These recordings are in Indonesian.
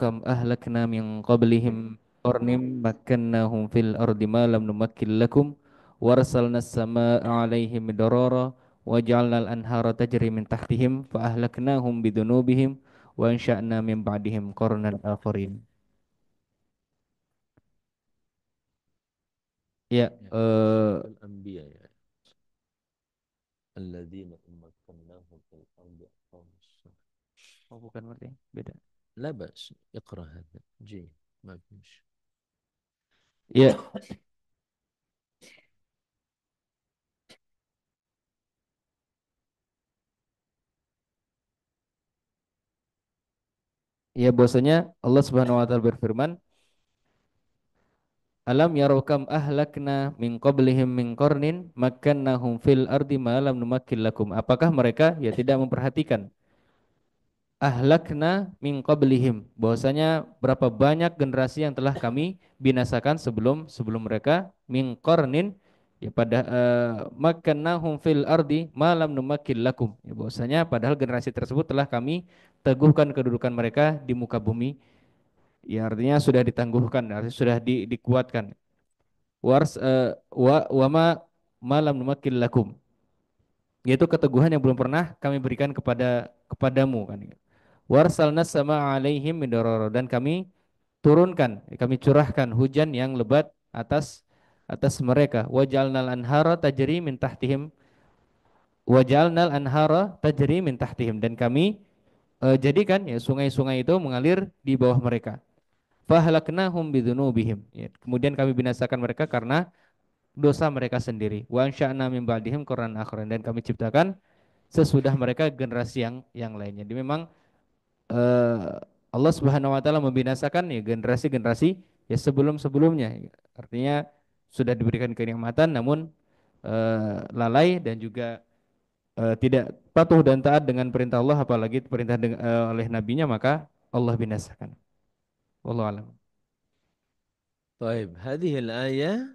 kam ahlakna min qablihim qarnim makkannahum fil ardi ma lam numakkil lakum warsalna as-samaa'a 'alaihim midrara waj'alna al-anhara tajri min tahtihim fa ahlaknahum bidunubihim wa ansha'na min ba'dihim qarnan akharin. Ya, Ya, eh, suratul Anbiya ya. Alladzina makkannahum fil ardi aqamus shalah. oh bukan berarti beda. La ba's, iqra hadha. Ji, ma fi mushkil. Ya, ya bahwasanya Allah Subhanahu wa taala berfirman, alam yarau kam ahlakna min qablihim min qarnin makkannahum fil ardi ma lam numakkil lakum. Apakah mereka ya tidak memperhatikan ahlakna min qablihim bahwasanya berapa banyak generasi yang telah kami binasakan sebelum sebelum mereka min qarnin ya pada makkannahum fil ardi ma lam numakkil lakum. Ya bahwasanya padahal generasi tersebut telah kami teguhkan kedudukan mereka di muka bumi. Ya artinya sudah ditangguhkan, artinya sudah dikuatkan. Wa ma malam numakil lakum, yaitu keteguhan yang belum pernah kami berikan kepadamu kan. Warsalna sama alaihim midororo, dan kami turunkan, kami curahkan hujan yang lebat atas atas mereka. Wajalnal anhara tajri min tahtihim, wajalnal anhara tajri min tahtihim, dan kami jadikan ya sungai-sungai itu mengalir di bawah mereka. Fahlaknahum bidzunubihim, ya, kemudian kami binasakan mereka karena dosa mereka sendiri. Wa ansya'na min ba'dihim qurran akharin, dan kami ciptakan sesudah mereka generasi yang lainnya. Jadi memang eh, Allah Subhanahu wa taala membinasakan ya generasi-generasi ya sebelum-sebelumnya. Artinya sudah diberikan kenikmatan namun lalai dan juga tidak patuh dan taat dengan perintah Allah apalagi perintah oleh nabinya, maka Allah binasakan. Wallahu alam. Baik, hadhil ayah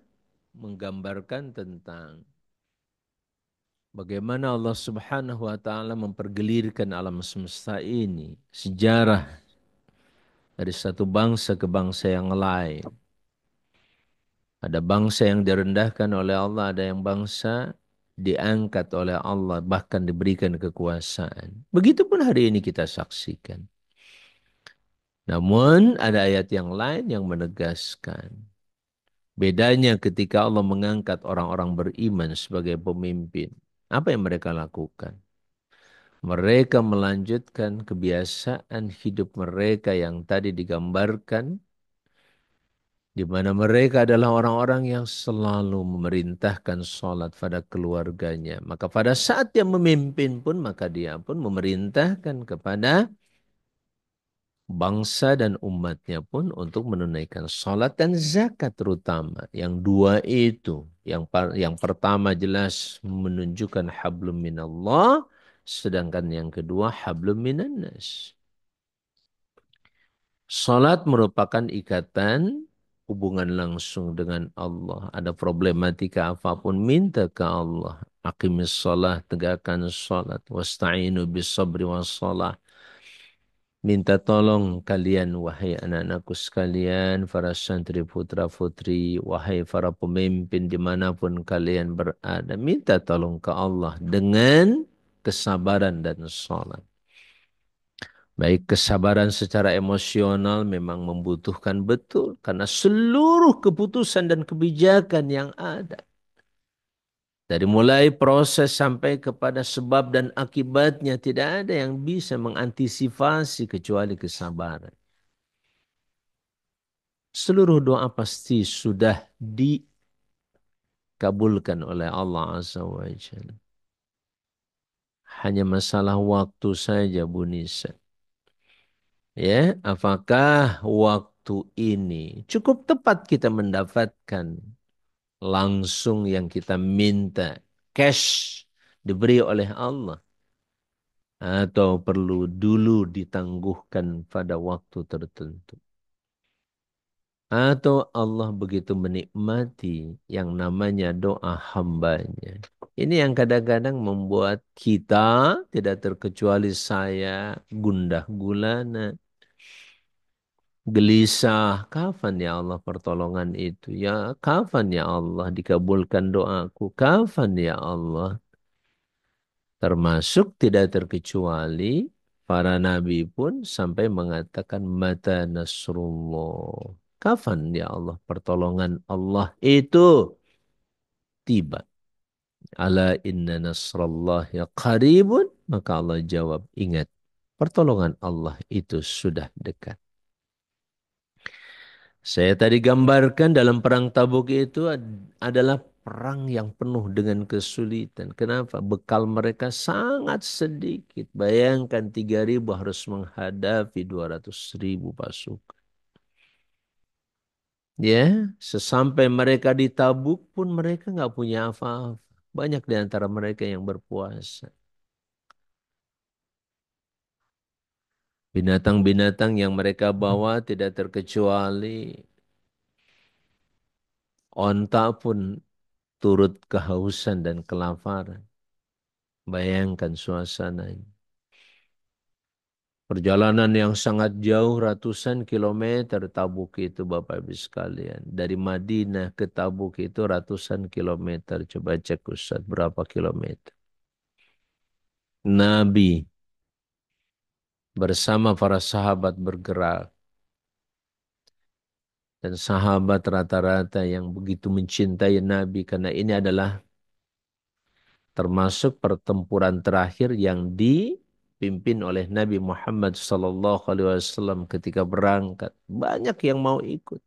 menggambarkan tentang bagaimana Allah Subhanahu wa taala mempergelirkan alam semesta ini, sejarah dari satu bangsa ke bangsa yang lain. Ada bangsa yang direndahkan oleh Allah, ada yang bangsa diangkat oleh Allah, bahkan diberikan kekuasaan. Begitupun hari ini kita saksikan. Namun ada ayat yang lain yang menegaskan bedanya ketika Allah mengangkat orang-orang beriman sebagai pemimpin. Apa yang mereka lakukan? Mereka melanjutkan kebiasaan hidup mereka yang tadi digambarkan, di mana mereka adalah orang-orang yang selalu memerintahkan sholat pada keluarganya. Maka pada saat dia memimpin pun, maka dia pun memerintahkan kepada bangsa dan umatnya pun untuk menunaikan sholat dan zakat terutama. Yang dua itu, yang pertama jelas menunjukkan hablum minallah, sedangkan yang kedua hablum minannas. Salat merupakan ikatan hubungan langsung dengan Allah. Ada problematika apapun, minta ke Allah. Aqimis salat, tegakkan salat. Wasta'inu bis sabri was salah. Minta tolong kalian, wahai anak-anakku sekalian, para santri putra-putri, wahai para pemimpin dimanapun kalian berada. Minta tolong ke Allah dengan kesabaran dan salat. Baik, kesabaran secara emosional memang membutuhkan betul. Karena seluruh keputusan dan kebijakan yang ada. Dari mulai proses sampai kepada sebab dan akibatnya tidak ada yang bisa mengantisipasi kecuali kesabaran. Seluruh doa pasti sudah dikabulkan oleh Allah Azza wa Jalla. Hanya masalah waktu saja, Bu Nisa. Ya, apakah waktu ini cukup tepat kita mendapatkan langsung yang kita minta, cash diberi oleh Allah, atau perlu dulu ditangguhkan pada waktu tertentu? Atau Allah begitu menikmati yang namanya doa hambanya? Ini yang kadang-kadang membuat kita, tidak terkecuali saya, gundah gulana. Gelisah, kapan ya Allah pertolongan itu? Ya, kapan ya Allah dikabulkan doaku? Kapan ya Allah? Termasuk tidak terkecuali para nabi pun sampai mengatakan mata nasrullah. Kapan ya Allah pertolongan Allah itu tiba? Ala inna nasrallahi qaribun. Maka Allah jawab, ingat, pertolongan Allah itu sudah dekat. Saya tadi gambarkan dalam perang Tabuk itu adalah perang yang penuh dengan kesulitan. Kenapa? Bekal mereka sangat sedikit. Bayangkan 3.000 harus menghadapi 200.000 pasukan. Ya, sesampai mereka di Tabuk pun mereka nggak punya apa-apa. Banyak di antara mereka yang berpuasa. Binatang-binatang yang mereka bawa tidak terkecuali onta pun turut kehausan dan kelaparan. Bayangkan suasananya. Perjalanan yang sangat jauh ratusan kilometer Tabuk itu Bapak Ibu sekalian. Dari Madinah ke Tabuk itu ratusan kilometer. Coba cek Ustaz berapa kilometer. Nabi bersama para sahabat bergerak. Dan sahabat rata-rata yang begitu mencintai Nabi. Karena ini adalah termasuk pertempuran terakhir yang dipimpin oleh Nabi Muhammad SAW ketika berangkat. Banyak yang mau ikut.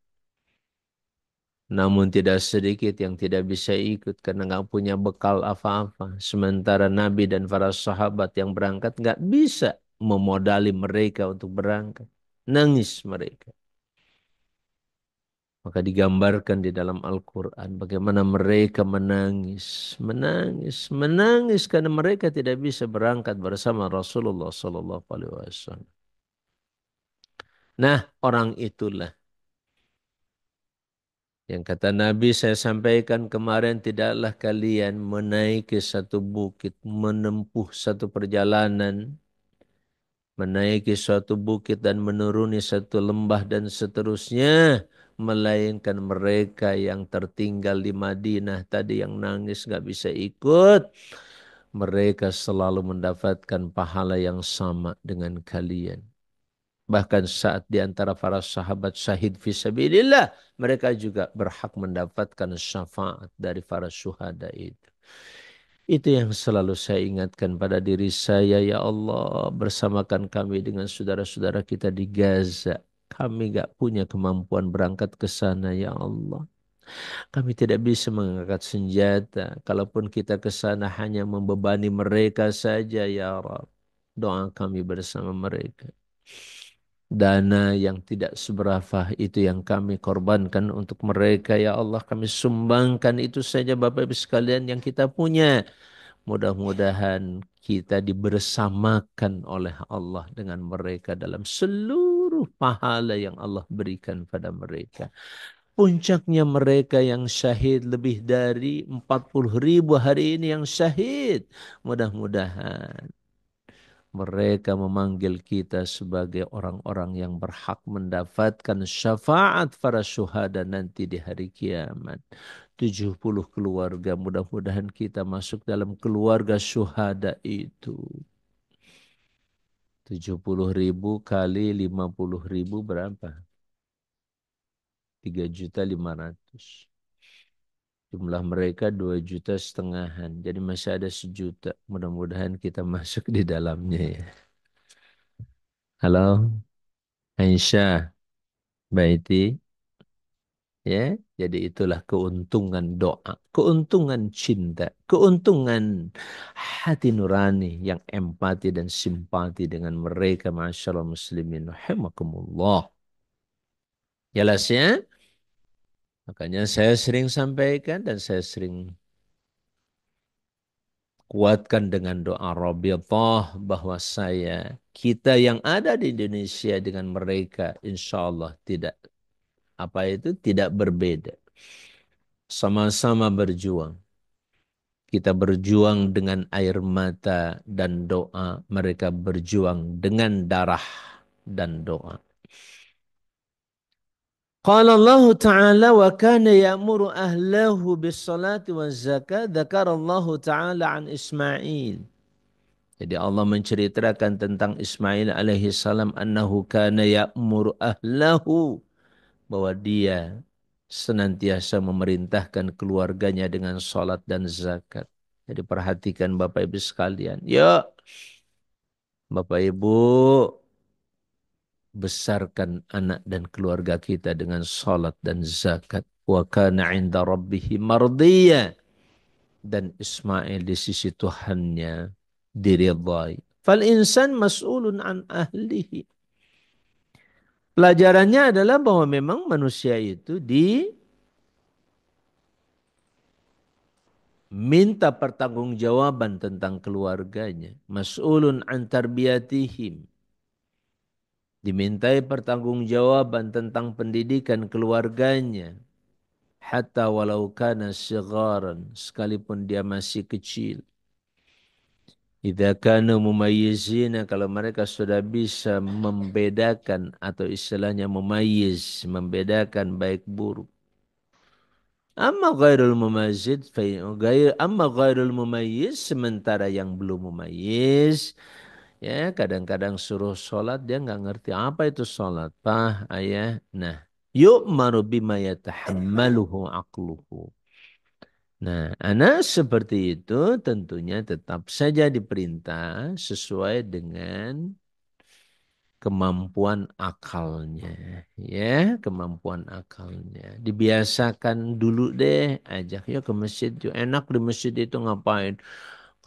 Namun tidak sedikit yang tidak bisa ikut karena nggak punya bekal apa-apa. Sementara Nabi dan para sahabat yang berangkat nggak bisa memodali mereka untuk berangkat. Nangis mereka. Maka digambarkan di dalam Al-Quran bagaimana mereka menangis, menangis, menangis karena mereka tidak bisa berangkat bersama Rasulullah Sallallahu Alaihi Wasallam. Nah, orang itulah yang kata Nabi saya sampaikan kemarin, tidaklah kalian menaiki satu bukit, menempuh satu perjalanan, menaiki suatu bukit dan menuruni satu lembah dan seterusnya, melainkan mereka yang tertinggal di Madinah tadi yang nangis gak bisa ikut, mereka selalu mendapatkan pahala yang sama dengan kalian. Bahkan saat di antara para sahabat syahid fisabilillah, mereka juga berhak mendapatkan syafaat dari para syuhada itu. Itu yang selalu saya ingatkan pada diri saya, ya Allah, bersamakan kami dengan saudara-saudara kita di Gaza. Kami gak punya kemampuan berangkat ke sana, ya Allah. Kami tidak bisa mengangkat senjata. Kalaupun kita ke sana hanya membebani mereka saja, ya Rabb. Doa kami bersama mereka. Dana yang tidak seberapa itu yang kami korbankan untuk mereka, ya Allah. Kami sumbangkan itu saja Bapak Ibu sekalian yang kita punya. Mudah-mudahan kita dibersamakan oleh Allah dengan mereka dalam seluruh pahala yang Allah berikan pada mereka. Puncaknya mereka yang syahid lebih dari 40.000 hari ini yang syahid. Mudah-mudahan mereka memanggil kita sebagai orang-orang yang berhak mendapatkan syafaat para syuhada nanti di hari kiamat. 70 keluarga, mudah-mudahan kita masuk dalam keluarga syuhada itu. 70.000 kali 50.000 berapa? 3.500.000. Jumlah mereka 2,5 juta. Jadi masih ada 1 juta. Mudah-mudahan kita masuk di dalamnya ya. Halo, Aisyah, Baiti. Ya, jadi itulah keuntungan doa, keuntungan cinta, keuntungan hati nurani yang empati dan simpati dengan mereka, masyaallah muslimin rahimakumullah. Jelas ya? Makanya saya sering sampaikan dan saya sering kuatkan dengan doa Rabbitah bahwa kita yang ada di Indonesia dengan mereka insya Allah tidak berbeda. Sama-sama berjuang. Kita berjuang dengan air mata dan doa. Mereka berjuang dengan darah dan doa. Qala Allah Ta'ala wa kana ya'muru ahlahu bis salati waz zakat. Dzakara Allah Ta'ala an Ismail. Jadi Allah menceritakan tentang Ismail alaihi salam annahu kana ya'muru ahlahu, bahwa dia senantiasa memerintahkan keluarganya dengan salat dan zakat. Jadi perhatikan Bapak Ibu sekalian. Ya, Bapak Ibu, besarkan anak dan keluarga kita dengan salat dan zakat. Wa kana 'inda rabbih mardiyya, dan Ismail di sisi Tuhannya diridhai. Fal insan mas'ulun an ahlihi. Pelajarannya adalah bahwa memang manusia itu diminta pertanggungjawaban tentang keluarganya. Mas'ulun an tarbiyatihim. Dimintai pertanggungjawaban tentang pendidikan keluarganya. Hatta walau kana sigharan, sekalipun dia masih kecil. Idza kanu mumayyizina, kalau mereka sudah bisa membedakan atau istilahnya mumayyiz, membedakan baik buruk. Amma ghairul mumayyiz, sementara yang belum mumayyiz, ya kadang-kadang suruh sholat dia nggak ngerti apa itu sholat, Pak, ayah. Nah, yu'maru bima yatahammaluhu aqluhu. Nah, anak seperti itu tentunya tetap saja diperintah sesuai dengan kemampuan akalnya, ya, kemampuan akalnya. Dibiasakan dulu deh, ajak ya ke masjid. Yuk, enak di masjid itu ngapain?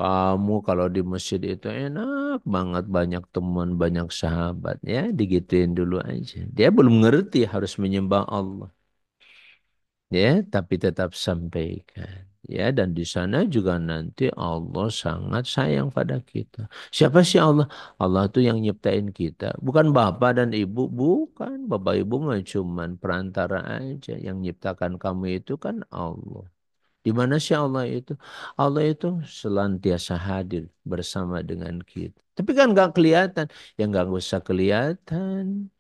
Kamu kalau di masjid itu enak banget, banyak teman, banyak sahabat, ya, digituin dulu aja. Dia belum ngerti harus menyembah Allah. Ya, tapi tetap sampaikan. Ya, dan di sana juga nanti Allah sangat sayang pada kita. Siapa sih Allah? Allah itu yang nyiptain kita. Bukan bapak dan ibu, bukan. Bapak ibu mah cuman perantara aja. Yang nyiptakan kamu itu kan Allah. Di mana sih Allah itu? Allah itu selantiasa hadir bersama dengan kita. Tapi kan nggak kelihatan. Ya nggak usah kelihatan.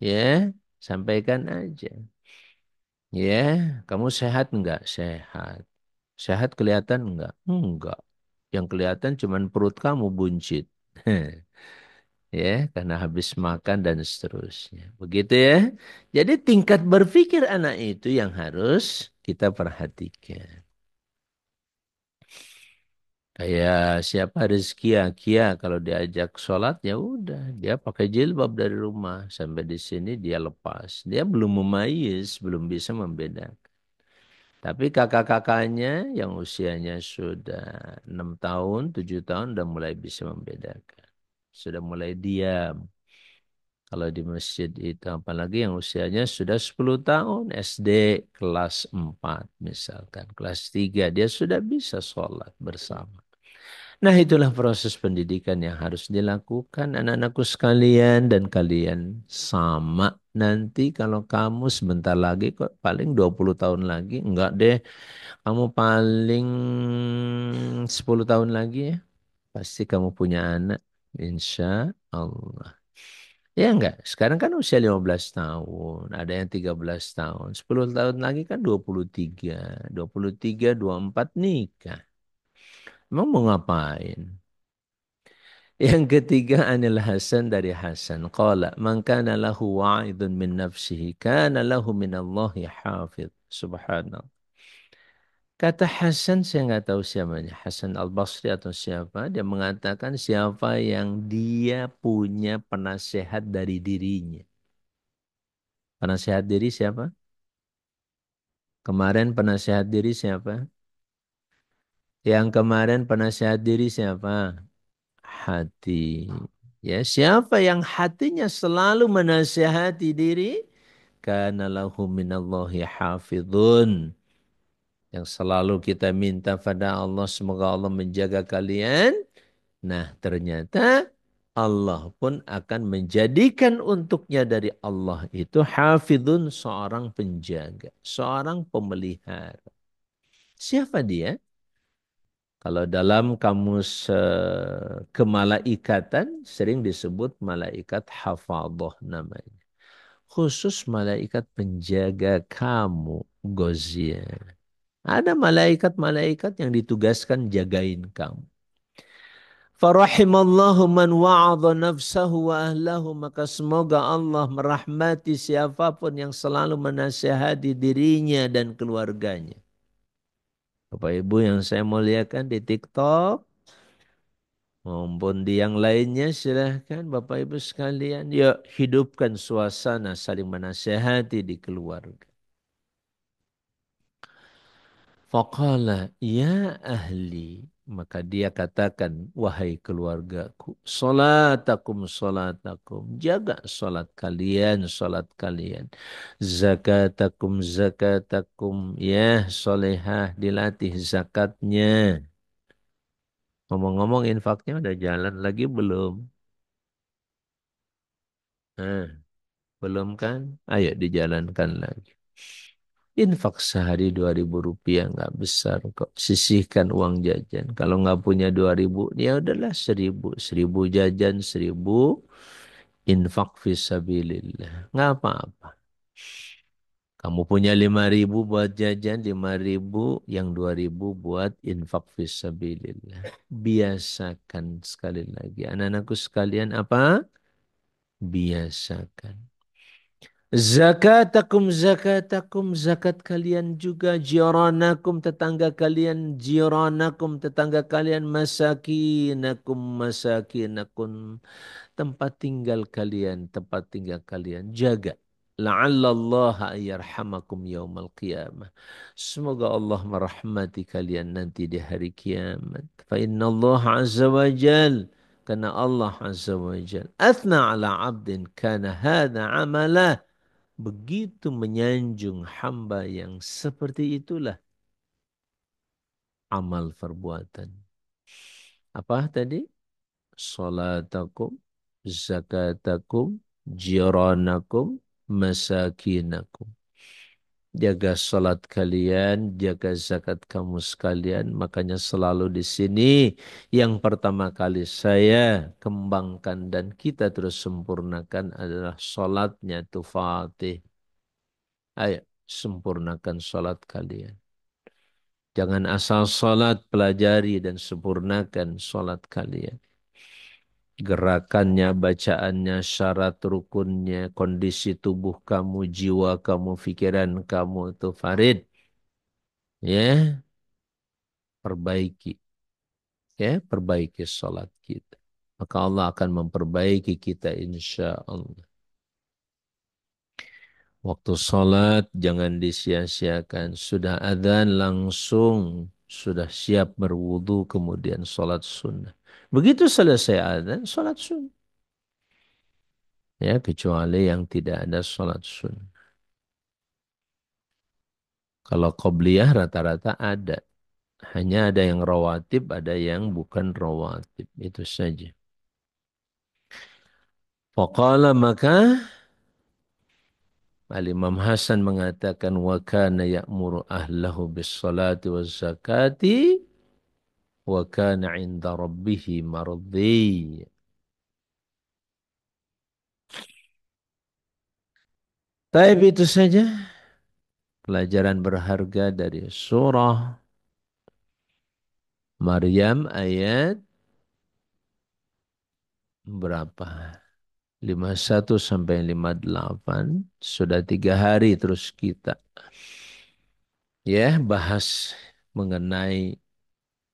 Ya, sampaikan aja. Ya, kamu sehat enggak? Sehat. Sehat kelihatan enggak? Enggak. Yang kelihatan cuman perut kamu buncit. Ya, karena habis makan dan seterusnya. Begitu ya. Jadi tingkat berpikir anak itu yang harus kita perhatikan. Kayak siapa Rizky Kia kalau diajak sholat ya udah dia pakai jilbab dari rumah sampai di sini dia lepas. Dia belum memayis, belum bisa membedakan. Tapi kakak-kakaknya yang usianya sudah 6 tahun, 7 tahun udah mulai bisa membedakan. Sudah mulai diam. Kalau di masjid itu apalagi yang usianya sudah 10 tahun, SD kelas 4 misalkan, kelas 3 dia sudah bisa sholat bersama. Nah, itulah proses pendidikan yang harus dilakukan anak-anakku sekalian, dan kalian sama nanti kalau kamu sebentar lagi, kok paling 20 tahun lagi, enggak deh, kamu paling 10 tahun lagi ya, pasti kamu punya anak, insya Allah. Ya enggak, sekarang kan usia 15 tahun, ada yang 13 tahun, 10 tahun lagi kan 23, 24 nikah. Emang mau ngapain? Yang ketiga Anil Hasan, dari Hasan. Qala man kana lahu wa'idun min nafsihi kana lahu min Allahi hafidh. Subhanallah. Kata Hasan, saya nggak tahu siapanya. Hasan Al-Basri atau siapa. Dia mengatakan siapa yang dia punya penasehat dari dirinya. Penasehat diri siapa? Kemarin penasehat diri siapa? Yang kemarin penasehat diri siapa? Hati. Ya, siapa yang hatinya selalu menasihati diri, kana lahu minallahi hafidhun. Yang selalu kita minta pada Allah, semoga Allah menjaga kalian. Nah, ternyata Allah pun akan menjadikan untuknya dari Allah itu hafidhun, seorang penjaga, seorang pemelihara. Siapa dia? Kalau dalam kamus kemalaikatan sering disebut malaikat hafadhah namanya. khusus malaikat penjaga kamu, Gozia. Ada malaikat-malaikat yang ditugaskan jagain kamu. Farahimallahu man wa'adha nafsahu wa ahlahu. Maka semoga Allah merahmati siapapun yang selalu menasihati dirinya dan keluarganya. Bapak Ibu yang saya muliakan di TikTok, maupun di yang lainnya, silahkan Bapak Ibu sekalian, yuk hidupkan suasana saling menasihati di keluarga. Faqala ya ahli. Maka dia katakan, wahai keluargaku, salatakum salatakum. Jaga salat kalian, salat kalian. Zakatakum zakatakum. Ya solehah, dilatih zakatnya. Ngomong-ngomong infaknya udah jalan lagi belum? Nah, belum kan? Ayo dijalankan lagi. Infak sehari 2.000 rupiah nggak besar kok. Sisihkan uang jajan. Kalau nggak punya 2.000, ya udahlah 1.000. 1.000 jajan, 1.000 infak fisabilillah. Nggak apa-apa. Kamu punya 5.000 buat jajan, 5.000 yang 2.000 buat infak fisabilillah. Biasakan sekali lagi. Anak-anakku sekalian apa? Biasakan. Zakatakum zakatakum, zakat kalian juga, jiranakum tetangga kalian, jiranakum tetangga kalian, masakinakum masakinakum, tempat tinggal kalian, tempat tinggal kalian jaga. La'allallaha ayyarhamakum yaumal qiyamah. Semoga Allah merahmati kalian nanti di hari kiamat. Fa inna Allah azza wa jal, karena Allah azza wa jal athna ala abdin kana hadha amalah, begitu menyanjung hamba yang seperti itulah amal perbuatan. Apa tadi? Salatakum, zakatakum, jiranakum, masakinakum. Jaga salat kalian, jaga zakat kamu sekalian. Makanya selalu di sini yang pertama kali saya kembangkan dan kita terus sempurnakan adalah salatnya tu Fatih. Ayo sempurnakan salat kalian. Jangan asal salat, pelajari dan sempurnakan salat kalian. Gerakannya, bacaannya, syarat rukunnya, kondisi tubuh kamu, jiwa kamu, pikiran kamu itu Farid. Ya, perbaiki. Ya, perbaiki salat kita. Maka Allah akan memperbaiki kita insya Allah. Waktu salat jangan disia-siakan. Sudah adzan langsung sudah siap berwudu kemudian salat sunnah. Begitu selesai adzan, salat sunnah. Ya, kecuali yang tidak ada salat sunnah. Kalau qobliyah rata-rata ada. Hanya ada yang rawatib, ada yang bukan rawatib. Itu saja. Faqala maka Al-Imam Hasan mengatakan wa kana ya'muru ahlahu bis salati waz zakati wa kana 'inda rabbih mardi. Taib itu saja pelajaran berharga dari surah Maryam ayat berapa? 51 sampai 58. Sudah 3 hari terus kita ya bahas mengenai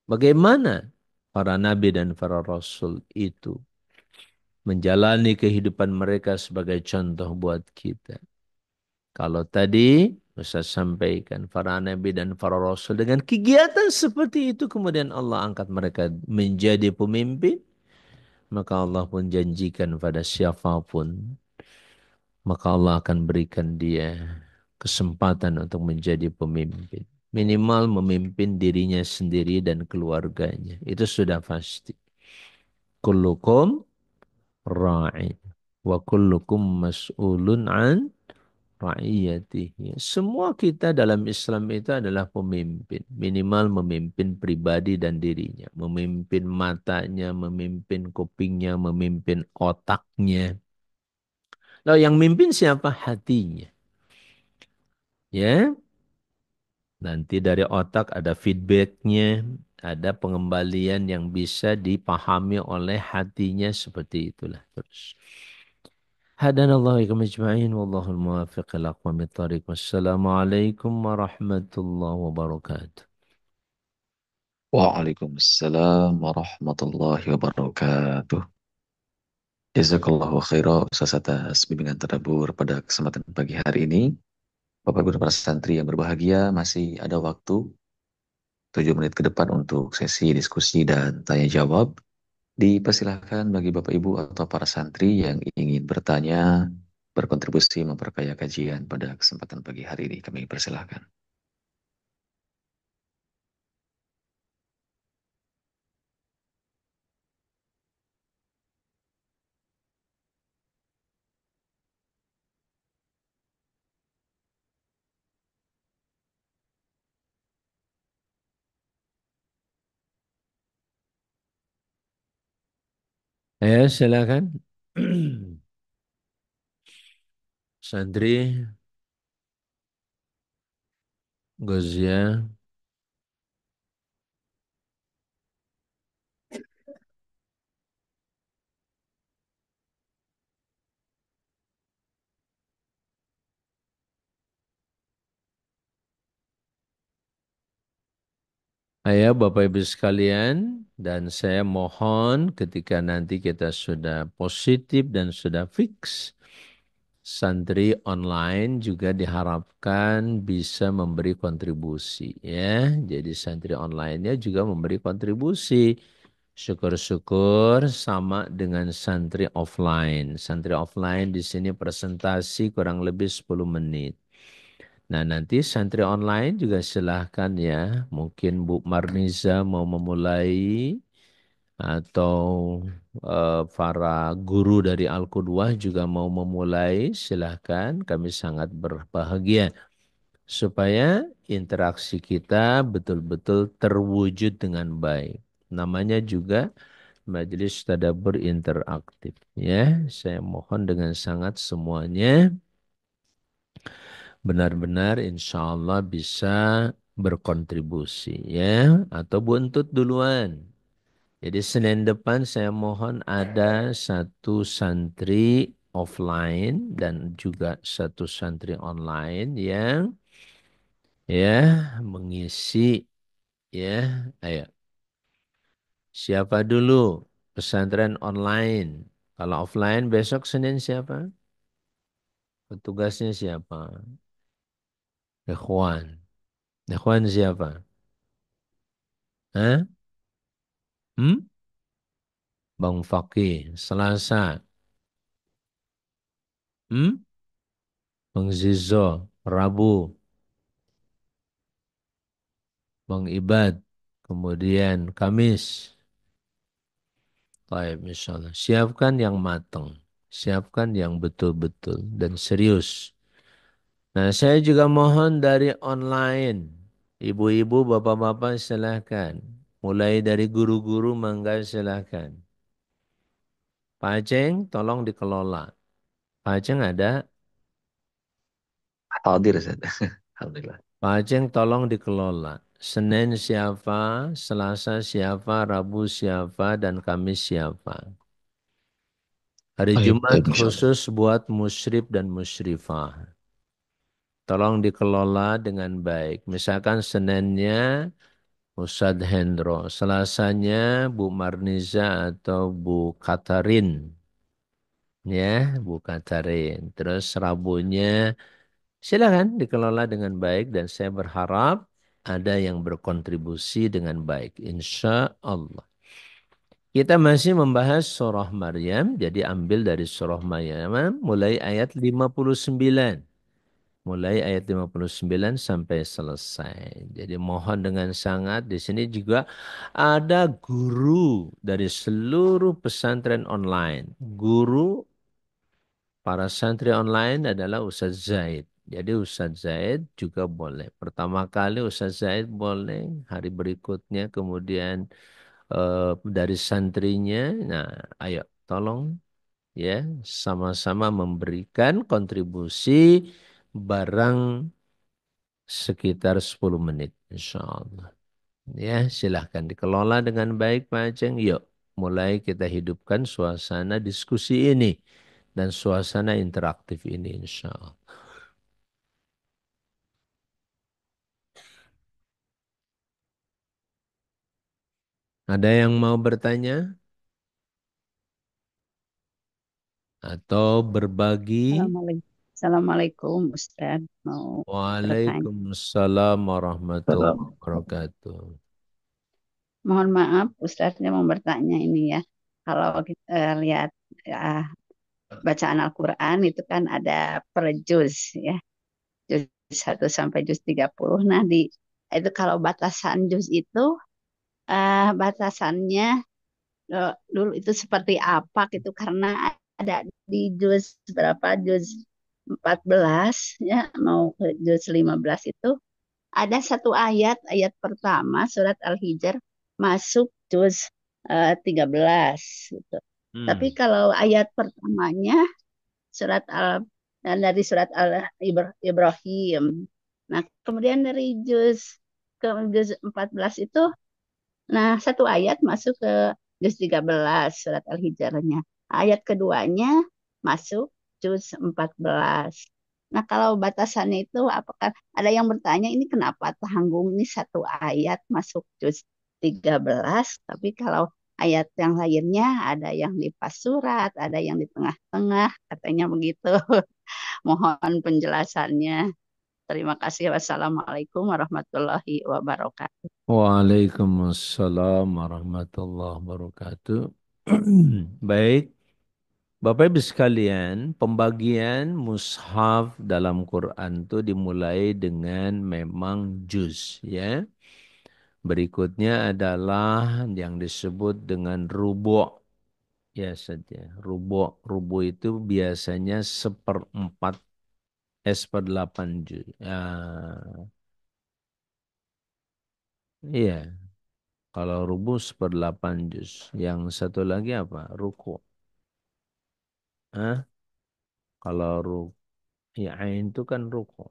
bagaimana para nabi dan para rasul itu menjalani kehidupan mereka sebagai contoh buat kita. Kalau tadi Ustaz sampaikan para nabi dan para rasul dengan kegiatan seperti itu kemudian Allah angkat mereka menjadi pemimpin, maka Allah pun janjikan pada siapapun maka Allah akan berikan dia kesempatan untuk menjadi pemimpin. Minimal memimpin dirinya sendiri dan keluarganya. Itu sudah pasti. Kullukum ra'i wa kullukum mas'ulun an ra'iyatihi. Semua kita dalam Islam itu adalah pemimpin. Minimal memimpin pribadi dan dirinya. Memimpin matanya, memimpin kupingnya, memimpin otaknya. Lalu yang mimpin siapa? Hatinya. Ya, nanti dari otak ada feedbacknya, ada pengembalian yang bisa dipahami oleh hatinya seperti itulah terus. Hadanallahu ikum ajma'in wallahul muwafiq ila aqwamit thariq. Wassalamualaikum warahmatullahi wabarakatuh. Waalaikumsalam warahmatullahi wabarakatuh. Jazakallahu khairan Ustaz atas bimbingan tadabbur pada kesempatan pagi hari ini. Bapak Ibu dan para santri yang berbahagia, masih ada waktu 7 menit ke depan untuk sesi diskusi dan tanya jawab. Dipersilahkan bagi Bapak Ibu atau para santri yang ingin bertanya, berkontribusi memperkaya kajian pada kesempatan pagi hari ini. Kami persilahkan. Ya, silakan. Santri, Gozia. Ayo Bapak Ibu sekalian, dan saya mohon ketika nanti kita sudah positif dan sudah fix, santri online juga diharapkan bisa memberi kontribusi ya. Jadi santri online-nya juga memberi kontribusi. Syukur-syukur sama dengan santri offline. Santri offline di sini presentasi kurang lebih 10 menit. Nah, nanti santri online juga silahkan ya. Mungkin Bu Marniza mau memulai atau para guru dari Al-Qudwah juga mau memulai, silahkan. Kami sangat berbahagia supaya interaksi kita betul-betul terwujud dengan baik. Namanya juga Majelis Tadabbur Interaktif ya. Saya mohon dengan sangat semuanya benar-benar insya Allah bisa berkontribusi ya, atau buntut duluan. Jadi Senin depan saya mohon ada satu santri offline dan juga satu santri online yang ya mengisi ya. Ayo, siapa dulu pesantren online? Kalau offline besok Senin siapa? Petugasnya siapa? Ikhwan. Ikhwan siapa? Hah? Hmm? Bang Fakih, Selasa. Hmm? Bang Zizo, Rabu. Bang Ibad. Kemudian Kamis. Baik, misalnya. Siapkan yang matang. Siapkan yang betul-betul dan serius. Nah, saya juga mohon dari online. Ibu-ibu, bapak-bapak silahkan. Mulai dari guru-guru, mangga silahkan. Pak Aceng, tolong dikelola. Pak Aceng ada? Hadir, Ustaz. Alhamdulillah. Pak Aceng tolong dikelola. Senin siapa, Selasa siapa, Rabu siapa, dan Kamis siapa. Hari Baik, Jumat baik, Insya Allah. khusus buat musyrif dan musyrifah. Tolong dikelola dengan baik. Misalkan Seninnya Ustadz Hendro, Selasanya Bu Marniza atau Bu Katarin. Ya, Bu Katarin. Terus Rabunya silakan dikelola dengan baik dan saya berharap ada yang berkontribusi dengan baik. Insya Allah. Kita masih membahas surah Maryam, jadi ambil dari surah Maryam mulai ayat 59. Mulai ayat 59 sampai selesai. Jadi mohon dengan sangat di sini juga ada guru dari seluruh pesantren online. Guru para santri online adalah Ustadz Zaid. Jadi Ustadz Zaid juga boleh. Pertama kali Ustadz Zaid boleh, hari berikutnya kemudian dari santrinya. Nah, ayo tolong ya, sama-sama memberikan kontribusi barang sekitar 10 menit, insya Allah. Ya, silahkan dikelola dengan baik, Pak Aceng. Yuk, mulai kita hidupkan suasana diskusi ini dan suasana interaktif ini, insya Allah. Ada yang mau bertanya atau berbagi? Assalamualaikum. Assalamualaikum Ustaz. Mau bertanya. Waalaikumsalam warahmatullahi Salam. wabarakatuh. Mohon maaf Ustaznya mau bertanya ini ya. Kalau kita lihat ya, bacaan Al-Quran itu kan ada per juz ya. Juz 1 sampai juz 30. Nah itu kalau batasan juz itu batasannya dulu itu seperti apa gitu karena ada di juz berapa juz 14 ya mau ke juz 15 itu ada satu ayat, ayat pertama surat Al-Hijr masuk juz 13 gitu. Tapi Hmm. kalau ayat pertamanya surat Al dan dari surat Ibrahim. Nah, kemudian dari juz 14 itu nah satu ayat masuk ke juz 13 surat Al-Hijrnya. Ayat keduanya masuk juz 14. Nah, kalau batasannya itu apakah ada yang bertanya ini kenapa tanggung ini satu ayat masuk juz 13, tapi kalau ayat yang lainnya ada yang di pas surat, ada yang di tengah-tengah, katanya begitu. Mohon penjelasannya. Terima kasih. Wassalamualaikum warahmatullahi wabarakatuh. Waalaikumsalam warahmatullahi wabarakatuh. Baik, Bapak Ibu sekalian, pembagian mushaf dalam Quran itu dimulai dengan memang juz, ya. Berikutnya adalah yang disebut dengan rubu', ya saja. Rubu' itu biasanya seperempat, seperdelapan juz. Ya, iya. Kalau rubu seperdelapan juz. Yang satu lagi apa? Ruku. Hah? Kalau ya ain itu kan ruku.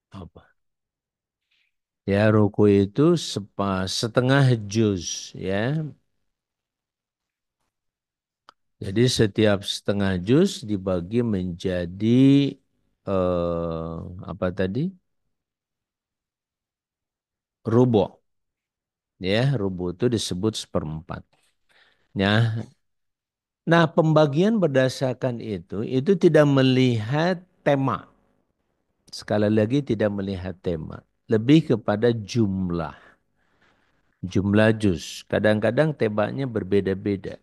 Apa? Ya ruku itu setengah juz, ya. Jadi setiap setengah juz dibagi menjadi apa tadi? Rubu. Ya, rubu itu disebut seperempat. Nah, pembagian berdasarkan itu tidak melihat tema. Sekali lagi tidak melihat tema. Lebih kepada jumlah. Jumlah juz. Kadang-kadang temanya berbeda-beda.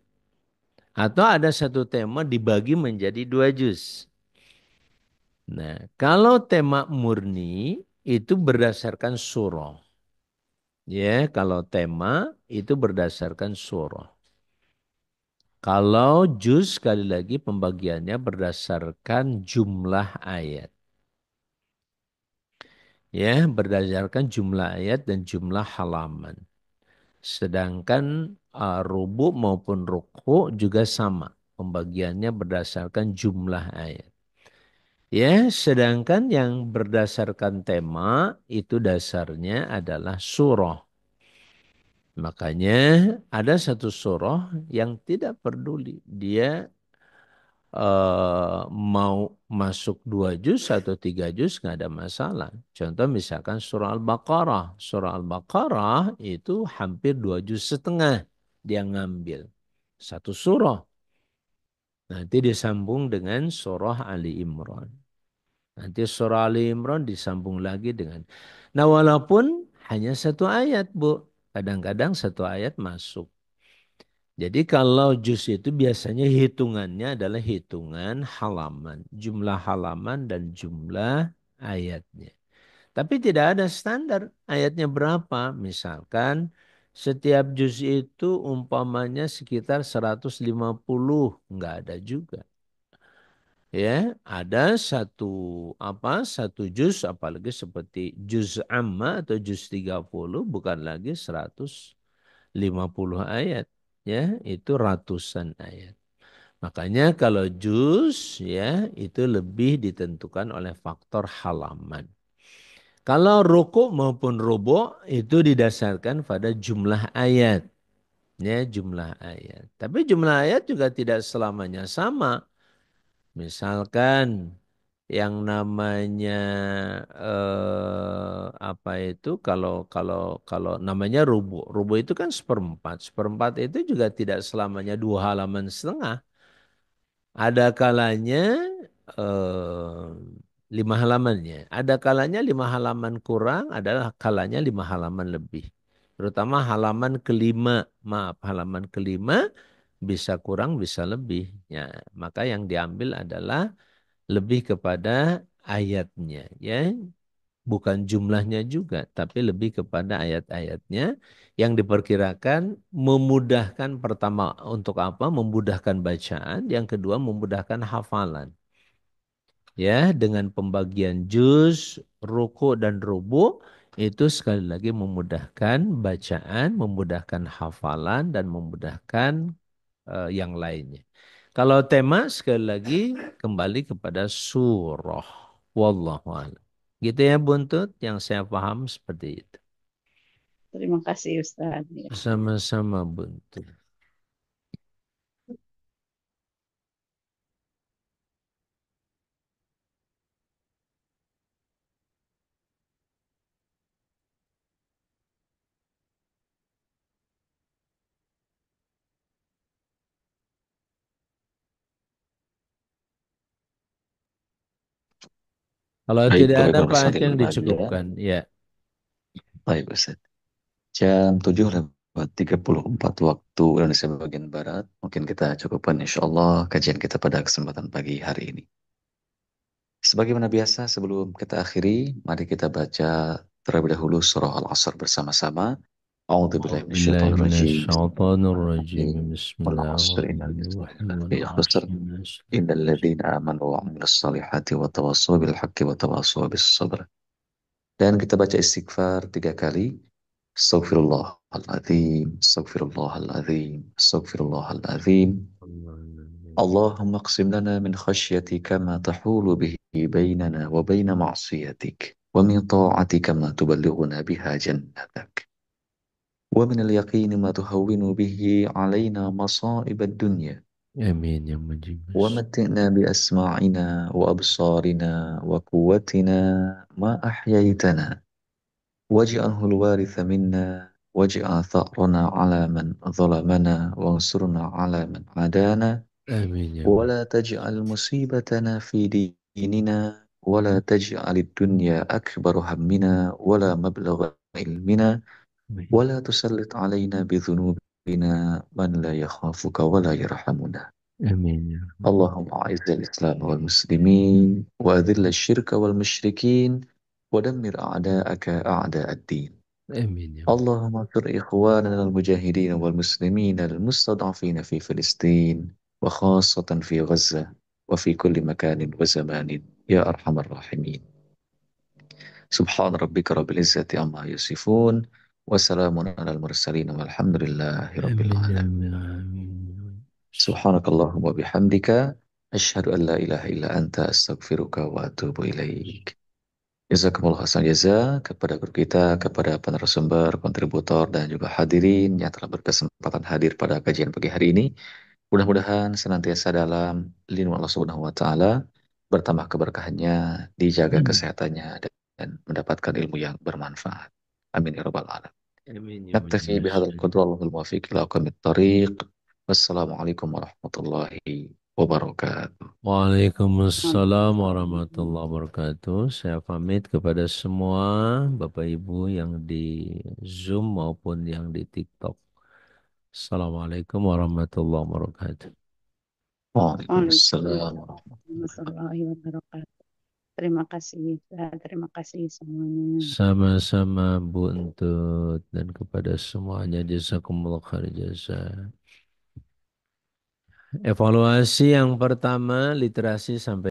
Atau ada satu tema dibagi menjadi 2 juz. Nah, kalau tema murni itu berdasarkan surah. Ya, kalau tema itu berdasarkan surah. Kalau juz sekali lagi pembagiannya berdasarkan jumlah ayat. Ya, berdasarkan jumlah ayat dan jumlah halaman. Sedangkan rubu maupun ruku juga sama. Pembagiannya berdasarkan jumlah ayat. Ya, sedangkan yang berdasarkan tema itu dasarnya adalah surah. Makanya ada satu surah yang tidak peduli. Dia mau masuk 2 juz atau 3 juz nggak ada masalah. Contoh misalkan surah Al-Baqarah. Surah Al-Baqarah itu hampir 2 juz setengah dia ngambil. Satu surah. Nanti disambung dengan surah Ali Imran. Nanti surah Ali Imran disambung lagi dengan. Nah walaupun hanya satu ayat Bu. Kadang-kadang satu ayat masuk. Jadi kalau juz itu biasanya hitungannya adalah hitungan halaman. Jumlah halaman dan jumlah ayatnya. Tapi tidak ada standar ayatnya berapa. Misalkan setiap juz itu umpamanya sekitar 150. Enggak ada juga. Ya, ada satu juz apalagi seperti juz amma atau juz 30 bukan lagi 150 ayat, ya, itu ratusan ayat. Makanya kalau juz ya itu lebih ditentukan oleh faktor halaman. Kalau ruku maupun rubu itu didasarkan pada jumlah ayat. Ya, jumlah ayat. Tapi jumlah ayat juga tidak selamanya sama. Misalkan yang namanya apa itu kalau namanya rubu. Rubu itu kan seperempat. Seperempat itu juga tidak selamanya 2,5 halaman. Ada kalanya 5 halamannya. Ada kalanya 5 halaman kurang, adalah kalanya 5 halaman lebih. Terutama halaman kelima, maaf, halaman kelima bisa kurang, bisa lebih. Ya, maka yang diambil adalah lebih kepada ayatnya, ya, bukan jumlahnya juga, tapi lebih kepada ayat-ayatnya yang diperkirakan memudahkan pertama untuk apa? Memudahkan bacaan, yang kedua memudahkan hafalan. Ya, dengan pembagian juz, ruku dan rubu itu sekali lagi memudahkan bacaan, memudahkan hafalan dan memudahkan yang lainnya. Kalau tema sekali lagi kembali kepada surah. Wallahu a'lam. Gitu ya Buntut, yang saya paham seperti itu. Terima kasih Ustaz. Ya. Sama-sama Buntut. Kalau Baik, tidak Bapak ada Ibu Pak Rasantri Aceh yang berbahagia. dicukupkan. Ya. Baik, Ustaz. Jam 7:34 waktu Indonesia bagian Barat. Mungkin kita cukupkan insya Allah kajian kita pada kesempatan pagi hari ini. Sebagaimana biasa, sebelum kita akhiri, mari kita baca terlebih dahulu surah Al-Asr bersama-sama. A'udzubillahi أعوذ بالله من minasyaitonirrajim. الشيطان الرجيم Bismillahirrahmanirrahim. بسم Wal الله 'asr innal الرحمن insana الرحيم lafi khusr. والعصر النصر Innal ladzina amanu wa 'amilus salihati wa tawassaw bil haqqi wa tawassaw bis sabr. Dan kita baca istighfar 3 kali. Astaghfirullahaladzim, astaghfirullahaladzim, astaghfirullahaladzim. Allahumma qsim lana min khasyatika ma tahulu bihi bainana wa baina ma'siyatik. Wa min ta'atika ma tuballighuna biha jannatak. Wa min al-yaqini ma tuhawwinu bihi alaina masa'ibad dunya. آمين يا مجيب ومتئنا بأسماعنا وأبصارنا وقوتنا ما أحييتنا واجعله الوارث منا واجعل ثأرنا على من ظلمنا وانصرنا على من عادانا آمين يا مجيب ولا تجعل مصيبتنا في ديننا ولا تجعل الدنيا أكبر همنا ولا مبلغ علمنا ولا تسلط علينا بذنوبنا من لا يخافك ولا يرحمنا آمين يا رب اللهم أعز الإسلام والمسلمين وأذل الشرك والمشركين ودمر أعداءك أعداء الدين آمين يا رب اللهم انصر إخواننا المجاهدين والمسلمين المستضعفين في فلسطين وخاصة في غزة وفي كل مكان وزمان يا أرحم الراحمين سبحان ربك رب العزة عما يصفون وسلام على المرسلين والحمد لله رب آمين يا العالمين رب آمين سبحانك اللهم وبحمدك أشهد أن لا إله إلا أنت أستغفرك وأتوب إليك Jazakumullah hasan jaza kepada guru kita, kepada penerusumber, kontributor, dan juga hadirin yang telah berkesempatan hadir pada kajian pagi hari ini. Mudah-mudahan senantiasa dalam lindungan Allah Subhanahu wa Ta'ala, bertambah keberkahannya, dijaga kesehatannya, dan mendapatkan ilmu yang bermanfaat. Amin ya Rabbal Alamin. آمين يا Naktafi مجيب bihadzal qadr Allahul muwaffiq ila aqwamit thariq. Wassalamualaikum warahmatullahi wabarakatuh. Waalaikumsalam warahmatullahi wabarakatuh. Saya pamit kepada semua Bapak Ibu yang di Zoom maupun yang di TikTok. Assalamualaikum warahmatullahi wabarakatuh. Waalaikumsalam warahmatullahi Warahmatullahi wabarakatuh. Terima kasih Ustaz. Terima kasih semuanya. Sama-sama Bu Entut dan kepada semuanya jazakumullah khair jazaa. Evaluasi yang pertama literasi sampai